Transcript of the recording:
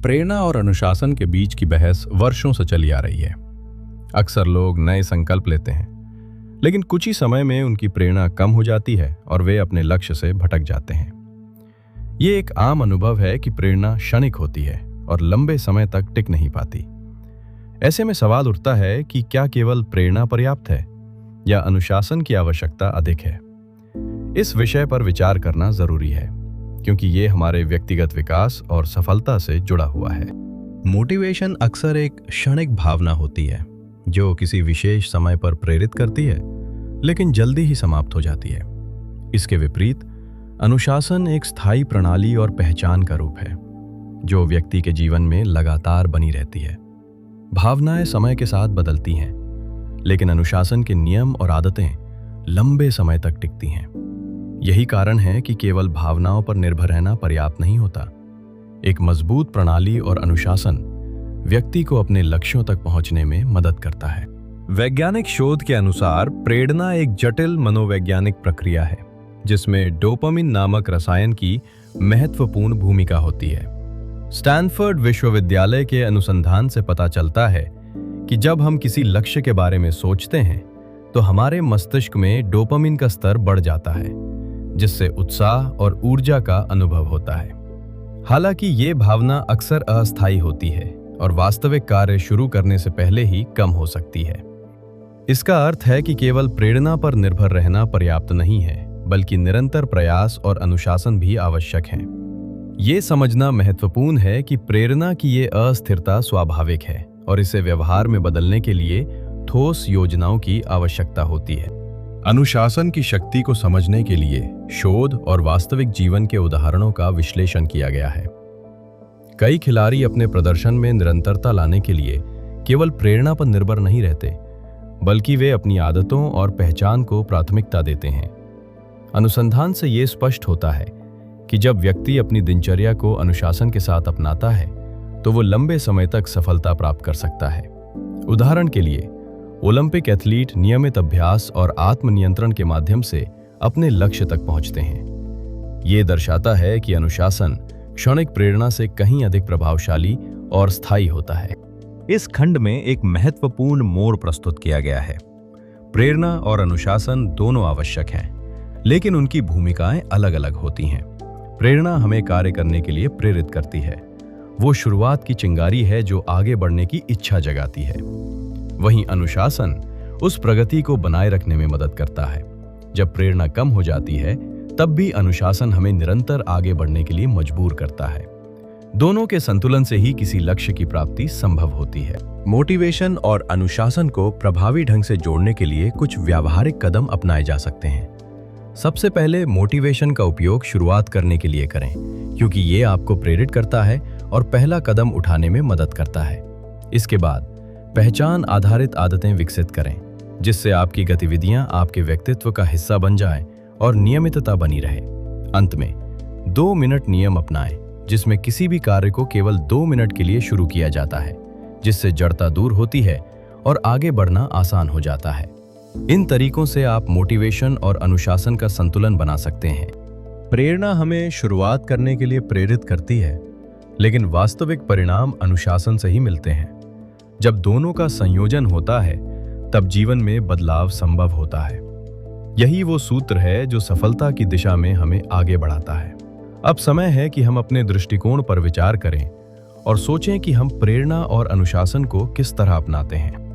प्रेरणा और अनुशासन के बीच की बहस वर्षों से चली आ रही है। अक्सर लोग नए संकल्प लेते हैं, लेकिन कुछ ही समय में उनकी प्रेरणा कम हो जाती है और वे अपने लक्ष्य से भटक जाते हैं। ये एक आम अनुभव है कि प्रेरणा क्षणिक होती है और लंबे समय तक टिक नहीं पाती। ऐसे में सवाल उठता है कि क्या केवल प्रेरणा पर्याप्त है या अनुशासन की आवश्यकता अधिक है। इस विषय पर विचार करना जरूरी है, क्योंकि ये हमारे व्यक्तिगत विकास और सफलता से जुड़ा हुआ है। मोटिवेशन अक्सर एक क्षणिक भावना होती है जो किसी विशेष समय पर प्रेरित करती है, लेकिन जल्दी ही समाप्त हो जाती है। इसके विपरीत अनुशासन एक स्थायी प्रणाली और पहचान का रूप है जो व्यक्ति के जीवन में लगातार बनी रहती है। भावनाएं समय के साथ बदलती हैं, लेकिन अनुशासन के नियम और आदतें लंबे समय तक टिकती हैं। यही कारण है कि केवल भावनाओं पर निर्भर रहना पर्याप्त नहीं होता। एक मजबूत प्रणाली और अनुशासन व्यक्ति को अपने लक्ष्यों तक पहुंचने में मदद करता है। वैज्ञानिक शोध के अनुसार प्रेरणा एक जटिल मनोवैज्ञानिक प्रक्रिया है जिसमें डोपामिन नामक रसायन की महत्वपूर्ण भूमिका होती है। स्टैनफोर्ड विश्वविद्यालय के अनुसंधान से पता चलता है कि जब हम किसी लक्ष्य के बारे में सोचते हैं तो हमारे मस्तिष्क में डोपामिन का स्तर बढ़ जाता है, जिससे उत्साह और ऊर्जा का अनुभव होता है। हालांकि ये भावना अक्सर अस्थायी होती है और वास्तविक कार्य शुरू करने से पहले ही कम हो सकती है। इसका अर्थ है कि केवल प्रेरणा पर निर्भर रहना पर्याप्त नहीं है, बल्कि निरंतर प्रयास और अनुशासन भी आवश्यक है। ये समझना महत्वपूर्ण है कि प्रेरणा की ये अस्थिरता स्वाभाविक है और इसे व्यवहार में बदलने के लिए ठोस योजनाओं की आवश्यकता होती है। अनुशासन की शक्ति को समझने के लिए शोध और वास्तविक जीवन के उदाहरणों का विश्लेषण किया गया है। कई खिलाड़ी अपने प्रदर्शन में निरंतरता लाने के लिए केवल प्रेरणा पर निर्भर नहीं रहते, बल्कि वे अपनी आदतों और पहचान को प्राथमिकता देते हैं। अनुसंधान से ये स्पष्ट होता है कि जब व्यक्ति अपनी दिनचर्या को अनुशासन के साथ अपनाता है तो वो लंबे समय तक सफलता प्राप्त कर सकता है। उदाहरण के लिए, ओलंपिक एथलीट नियमित अभ्यास और आत्मनियंत्रण के माध्यम से अपने लक्ष्य तक पहुंचते हैं। ये दर्शाता है कि अनुशासन क्षणिक प्रेरणा से कहीं अधिक प्रभावशाली और स्थायी होता है। इस खंड में एक महत्वपूर्ण मोड़ प्रस्तुत किया गया है। प्रेरणा और अनुशासन दोनों आवश्यक हैं, लेकिन उनकी भूमिकाएं अलग अलग होती हैं। प्रेरणा हमें कार्य करने के लिए प्रेरित करती है। वो शुरुआत की चिंगारी है जो आगे बढ़ने की इच्छा जगाती है। वहीं अनुशासन उस प्रगति को बनाए रखने में मदद करता है। जब प्रेरणा कम हो जाती है, तब भी अनुशासन हमें निरंतर आगे बढ़ने के लिए मजबूर करता है। दोनों के संतुलन से ही किसी लक्ष्य की प्राप्ति संभव होती है। मोटिवेशन और अनुशासन को प्रभावी ढंग से जोड़ने के लिए कुछ व्यावहारिक कदम अपनाए जा सकते हैं। सबसे पहले मोटिवेशन का उपयोग शुरुआत करने के लिए करें, क्योंकि ये आपको प्रेरित करता है और पहला कदम उठाने में मदद करता है। इसके बाद पहचान आधारित आदतें विकसित करें, जिससे आपकी गतिविधियां आपके व्यक्तित्व का हिस्सा बन जाएं और नियमितता बनी रहे। अंत में 2 मिनट नियम अपनाएं, जिसमें किसी भी कार्य को केवल 2 मिनट के लिए शुरू किया जाता है, जिससे जड़ता दूर होती है और आगे बढ़ना आसान हो जाता है। इन तरीकों से आप मोटिवेशन और अनुशासन का संतुलन बना सकते हैं। प्रेरणा हमें शुरुआत करने के लिए प्रेरित करती है, लेकिन वास्तविक परिणाम अनुशासन से ही मिलते हैं। जब दोनों का संयोजन होता है, तब जीवन में बदलाव संभव होता है। यही वो सूत्र है जो सफलता की दिशा में हमें आगे बढ़ाता है। अब समय है कि हम अपने दृष्टिकोण पर विचार करें और सोचें कि हम प्रेरणा और अनुशासन को किस तरह अपनाते हैं।